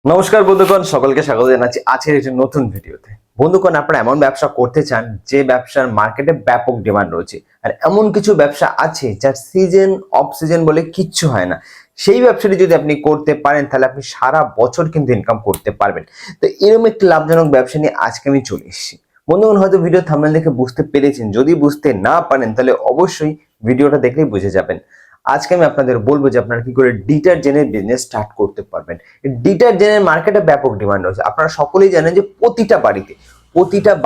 নমস্কার বন্ধুগণ, সকলকে স্বাগত জানাচ্ছি আজকের একটি নতুন ভিডিওতে। বন্ধুগণ, আপনারা এমন ব্যবসা করতে চান যে ব্যবসার মার্কেটে ব্যাপক ডিমান্ড রয়েছে, আর এমন কিছু ব্যবসা আছে যার সিজন অফ সিজন বলে কিচ্ছু হয় না। সেই ব্যবসাটি যদি আপনি করতে পারেন তাহলে আপনি সারা বছর কিন্তু ইনকাম করতে পারবেন। তো এরকম একটি লাভজনক ব্যবসা নিয়ে আজকে আমি চলে এসেছি। বন্ধুগণ, হয়তো ভিডিও থাম্বনেল দেখে বুঝতে পেরেছেন, যদি বুঝতে না পারেন তাহলে অবশ্যই ভিডিওটা দেখলেই বুঝে যাবেন। আজকে আমি আপনাদের বলবো যে আপনারা কি করে ডিটারজেন্টের বিজনেস স্টার্ট করতে পারবেন। ডিটারজেন্টের মার্কেটে ব্যাপক ডিমান্ড রয়েছে। আপনারা সকলেই জানেন যে প্রতিটা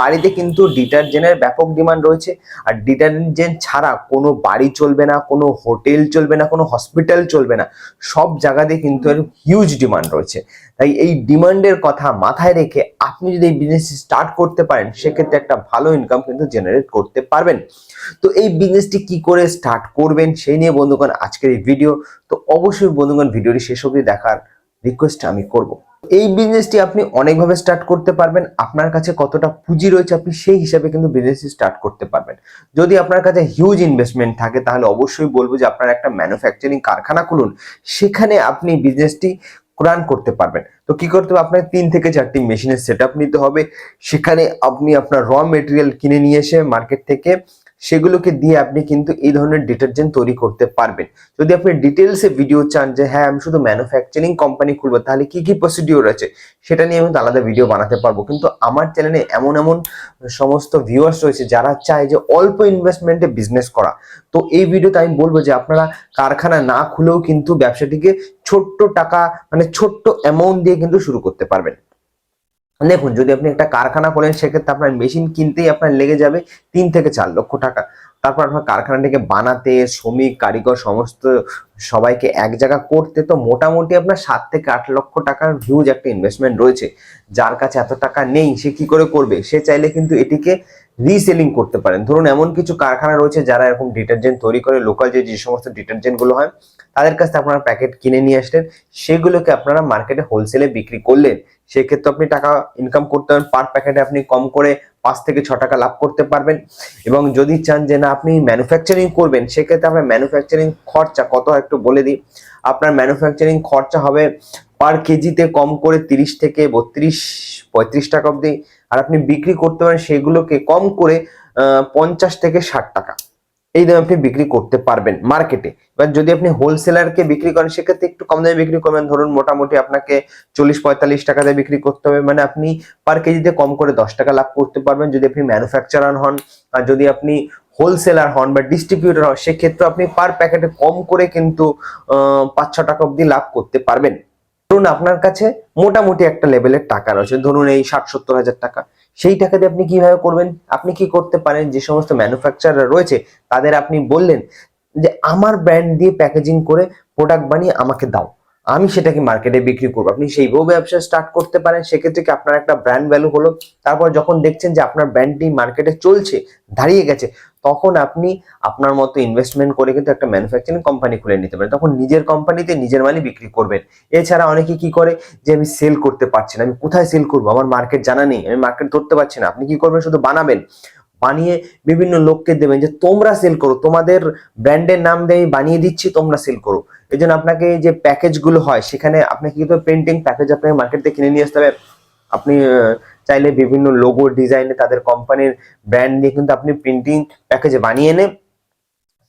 বাড়িতে কিন্তু ডিটারজেন্টের ব্যাপক ডিমান্ড রয়েছে। আর ডিটারজেন্ট ছাড়া কোনো বাড়ি চলবে না, কোনো হোটেল চলবে না, কোনো হসপিটাল চলবে না। সব জায়গাতে কিন্তু এর হিউজ ডিমান্ড রয়েছে। তাই এই ডিমান্ডের কথা মাথায় রেখে আপনি যদি এই বিজনেস স্টার্ট করতে পারেন, সেক্ষেত্রে একটা ভালো ইনকাম কিন্তু জেনারেট করতে পারবেন। তো এই বিজনেসটি কি করে স্টার্ট করবেন সেই নিয়ে বন্ধুগণ আজকের এই ভিডিও। তো অবশ্যই বন্ধুগণ ভিডিওটি শেষ অবধি দেখার রিকোয়েস্ট আমি করব। এই বিজনেসটি আপনি অনেকভাবে স্টার্ট করতে পারবেন। আপনার কাছে কতটা পুঁজি রয়েছে আপনি সেই হিসাবে কিন্তু বিজনেসটি স্টার্ট করতে পারবেন। যদি আপনার কাছে হিউজ ইনভেস্টমেন্ট থাকে তাহলে অবশ্যই বলবো যে আপনার একটা ম্যানুফ্যাকচারিং কারখানা খুলুন, সেখানে আপনি বিজনেসটি রান করতে পারবেন। তো কি করতে হবে, আপনার 3 থেকে 4টি মেশিনের সেটআপ নিতে হবে। সেখানে আপনি আপনার র মেটেরিয়াল কিনে নিয়ে এসে মার্কেট থেকে সেগুলোকে দিয়ে আপনি কিন্তু এই ধরনের ডিটারজেন্ট তৈরি করতে পারবেন। যদি আপনি ডিটেলসে ভিডিও চান যে হ্যাঁ আমি শুধু ম্যানুফ্যাকচারিং কোম্পানি খুলবো, তাহলে কি কি প্রসিডিওর আছে সেটা নিয়ে আমি আলাদা ভিডিও বানাতে পারবো। কিন্তু আমার চ্যানেলে এমন এমন সমস্ত ভিউয়ার্স রয়েছে যারা চায় যে অল্প ইনভেস্টমেন্টে বিজনেস করা। তো এই ভিডিওতে আমি বলবো যে আপনারা কারখানা না খুলেও কিন্তু ব্যবসাটিকে ছোট্ট টাকা মানে ছোট্ট অ্যামাউন্ট দিয়ে কিন্তু শুরু করতে পারবেন। দেখুন, যদি আপনি একটা কারখানা খোলেন সেক্ষেত্রে আপনার মেশিন কিনতেই আপনার লেগে যাবে 3 থেকে 4 লক্ষ টাকা। তারপর আপনার কারখানাটিকে বানাতে শ্রমিক কারিগর সমস্ত সবাইকে এক জায়গা করতে তো মোটামুটি আপনার 7 থেকে 8 লক্ষ টাকার হিউজ একটা ইনভেস্টমেন্ট রয়েছে। যার কাছে এত টাকা নেই সে কি করে করবে? সে চাইলে কিন্তু এটিকে রিসেলিং করতে পারেন। ধরুন এমন কিছু কারখানা রয়েছে যারা এরকম ডিটারজেন্ট তৈরি করে, লোকাল যে যে সমস্ত ডিটারজেন্ট গুলো হয় তাদের কাছ থেকে আপনারা প্যাকেট কিনে নিয়ে আসলেন, সেগুলোকে আপনারা মার্কেটে হোলসেলে বিক্রি করলেন। সেক্ষেত্রে আপনি টাকা ইনকাম করতে পারেন। পার প্যাকেটে আপনি কম করে 5 থেকে 6 টাকা লাভ করতে পারবেন। এবং যদি চান যে না আপনি ম্যানুফ্যাকচারিং করবেন, সেক্ষেত্রে আপনার ম্যানুফ্যাকচারিং খরচা কত হয় একটু বলে দিই। আপনার ম্যানুফ্যাকচারিং খরচা হবে পার কেজিতে কম করে 30 থেকে 32, 35 টাকা অব্দি। আর আপনি বিক্রি করতে পারেন সেগুলোকে কম করে 50 থেকে 60 টাকা। এই দামে আপনি বিক্রি করতে পারবেন মার্কেটে। এবার যদি আপনি হোলসেলারকে বিক্রি করেন সেক্ষেত্রে একটু কম দামে বিক্রি করবেন। ধরুন মোটামুটি আপনাকে 40-45 টাকা দিয়ে বিক্রি করতে হবে, মানে আপনি পার কেজিতে কম করে 10 টাকা লাভ করতে পারবেন যদি আপনি ম্যানুফ্যাকচারার হন। আর যদি আপনি হোলসেলার হন বা ডিস্ট্রিবিউটর হন সেক্ষেত্রে আপনি পার প্যাকেটে কম করে কিন্তু 5-6 টাকা অব্দি লাভ করতে পারবেন। ধরুন আপনার কাছে মোটামুটি একটা লেভেলের টাকা রয়েছে, ধরুন এই 60-70 হাজার টাকা। সেই টাকা দিয়ে আপনি কিভাবে করবেন? আপনি কি করতে পারেন, যে সমস্ত ম্যানুফ্যাকচারার রয়েছে তাদের আপনি বললেন যে আমার ব্র্যান্ড দিয়ে প্যাকেজিং করে প্রোডাক্ট বানিয়ে আমাকে দাও, আমি সেটাকে মার্কেটে বিক্রি করবো। আপনি সেইভাবে ব্যবসা স্টার্ট করতে পারেন। সেক্ষেত্রে কি আপনার একটা ব্র্যান্ড ভ্যালু হলো। তারপর যখন দেখছেন যে আপনার ব্র্যান্ডটি মার্কেটে চলছে, দাঁড়িয়ে গেছে, তখন আপনি আপনার মতো ইনভেস্টমেন্ট করে কিন্তু একটা ম্যানুফ্যাকচারিং কোম্পানি খুলে নিতে পারেন। তখন নিজের কোম্পানিতে নিজের মালই বিক্রি করবেন। এছাড়া অনেকে কি করে যে আমি সেল করতে পারছি না, আমি কোথায় সেল করবো, আমার মার্কেট জানা নেই, আমি মার্কেট ধরতে পারছি না। আপনি কি করবেন, শুধু বানাবেন, বানিয়ে বিভিন্ন লোককে দেবেন যে তোমরা সেল করো, তোমাদের ব্র্যান্ডের নাম দিয়ে আমি বানিয়ে দিচ্ছি, তোমরা সেল করো। এই জন্য আপনাকে যে প্যাকেজ গুলো হয় সেখানে আপনাকে কিন্তু প্রিন্টিং প্যাকেজ আপনাকে মার্কেট থেকে কিনে নিয়ে আসতে হবে। আপনি চাইলে বিভিন্ন লোগো ডিজাইনে তাদের কোম্পানির ব্র্যান্ড দিয়ে কিন্তু আপনি প্রিন্টিং প্যাকেজ বানিয়ে এনে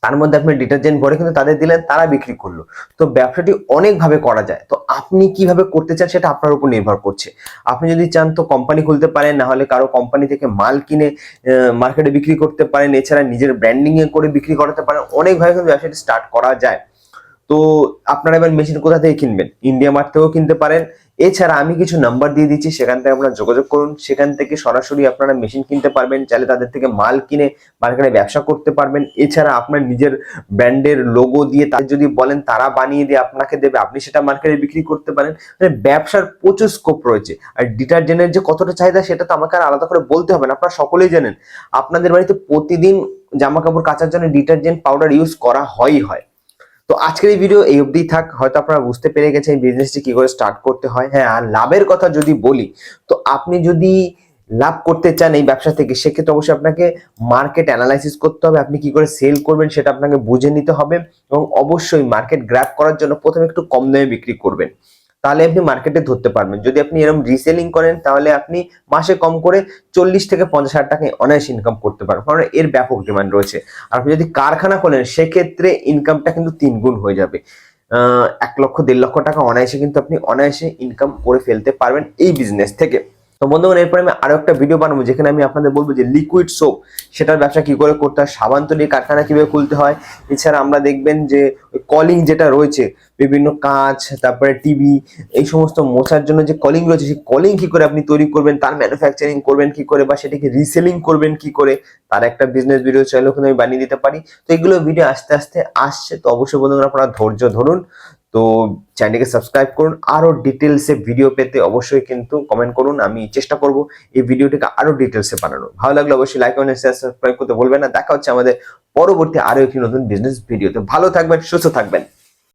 তার মধ্যে আপনি ডিটারজেন্ট ভরে কিন্তু তাদের দিলেন, তারা বিক্রি করলো। তো ব্যবসাটি অনেক ভাবে করা যায়। তো আপনি কিভাবে করতে চান সেটা আপনার উপর নির্ভর করছে। আপনি যদি চান তো কোম্পানি খুলতে পারেন, না হলে কারো কোম্পানি থেকে মাল কিনে মার্কেটে বিক্রি করতে পারেন। এছাড়া নিজের ব্র্যান্ডিং এ করে বিক্রি করাতে পারেন। অনেক ভাবে কিন্তু ব্যবসাটি স্টার্ট করা যায়। তো আপনারা এবার মেশিন কোথা থেকে কিনবেন? ইন্ডিয়া মার্ট থেকেও কিনতে পারেন। এছাড়া আমি কিছু নাম্বার দিয়ে দিচ্ছি, সেখান থেকে আপনারা যোগাযোগ করুন। সেখান থেকে সরাসরি আপনারা মেশিন কিনতে পারবেন। চাইলে তাদের থেকে মাল কিনে মার্কেটে ব্যবসা করতে পারবেন। এছাড়া আপনার নিজের ব্র্যান্ডের লোগো দিয়ে তাদের যদি বলেন তারা বানিয়ে দিয়ে আপনাকে দেবে, আপনি সেটা মার্কেটে বিক্রি করতে পারেন। মানে ব্যবসার প্রচুর স্কোপ রয়েছে। আর ডিটারজেন্টের যে কতটা চাহিদা সেটা তো আমাকে আর আলাদা করে বলতে হবে না, আপনারা সকলেই জানেন। আপনাদের বাড়িতে প্রতিদিন জামা কাপড় কাচার জন্য ডিটারজেন্ট পাউডার ইউজ করা হয়। তো আজকের এই ভিডিও এই অবধি থাক। হয়তো আপনারা বুঝতে পেরে গেছেন এই বিজনেসটি কি করে স্টার্ট করতে হয়। হ্যাঁ, আর লাভের কথা যদি বলি, তো আপনি যদি লাভ করতে চান এই ব্যবসা থেকে, সেক্ষেত্রে অবশ্যই আপনাকে মার্কেট অ্যানালাইসিস করতে হবে। আপনি কি করে সেল করবেন সেটা আপনাকে বুঝে নিতে হবে। এবং অবশ্যই মার্কেট গ্র্যাব করার জন্য প্রথমে একটু কম দামে বিক্রি করবেন। তাহলে আপনি মার্কেটে ধরতে পারবেন। যদি আপনি এরকম রিসেলিং করেন তাহলে আপনি মাসে কম করে 40 থেকে 50,000 টাকা অনায়াসে ইনকাম করতে পারবেন, কারণ এর ব্যাপক ডিমান্ড রয়েছে। আর আপনি যদি কারখানা খোলেন সেক্ষেত্রে ইনকামটা কিন্তু 3 গুণ হয়ে যাবে। 1 লক্ষ 1.5 লক্ষ টাকা অনায়াসে কিন্তু আপনি অনায়াসে ইনকাম করে ফেলতে পারবেন এই বিজনেস থেকে। তো বন্ধুগণ, এরপরে আমি আরো একটা ভিডিও বানাবো যেখানে আমি আপনাদের বলবো যে লিকুইড সোপ সেটার ব্যবসা কি করে করতে হয়, সাবান তৈরির কারখানা কিভাবে খুলতে হয়। এছাড়া আমরা দেখবেন যে কলিং যেটা রয়েছে, বিভিন্ন কাঁচ, তারপরে টিভি, এই সমস্ত মোছার জন্য যে কলিং রয়েছে, সেই কলিং কি করে আপনি তৈরি করবেন, তার ম্যানুফ্যাকচারিং করবেন কি করে, বা সেটাকে রিসেলিং করবেন কি করে, তার একটা বিজনেস ভিডিও চাইলেও কিন্তু আমি বানিয়ে দিতে পারি। তো এগুলো ভিডিও আস্তে আস্তে আসছে, তো অবশ্যই বন্ধুরা আপনারা ধৈর্য ধরুন। তো চ্যানেলকে সাবস্ক্রাইব করুন। আরো ডিটেলসে ভিডিও পেতে অবশ্যই কিন্তু কমেন্ট করুন, আমি চেষ্টা করব এই ভিডিওটিকে আরো ডিটেলসে বানানো। ভালো লাগলে অবশ্যই লাইক কমেন্ট শেয়ার সাবস্ক্রাইব করতে ভুলবেন না। দেখা হচ্ছে আমাদের পরবর্তী আরো একটি নতুন বিজনেস ভিডিওতে। ভালো থাকবেন, সুস্থ থাকবেন।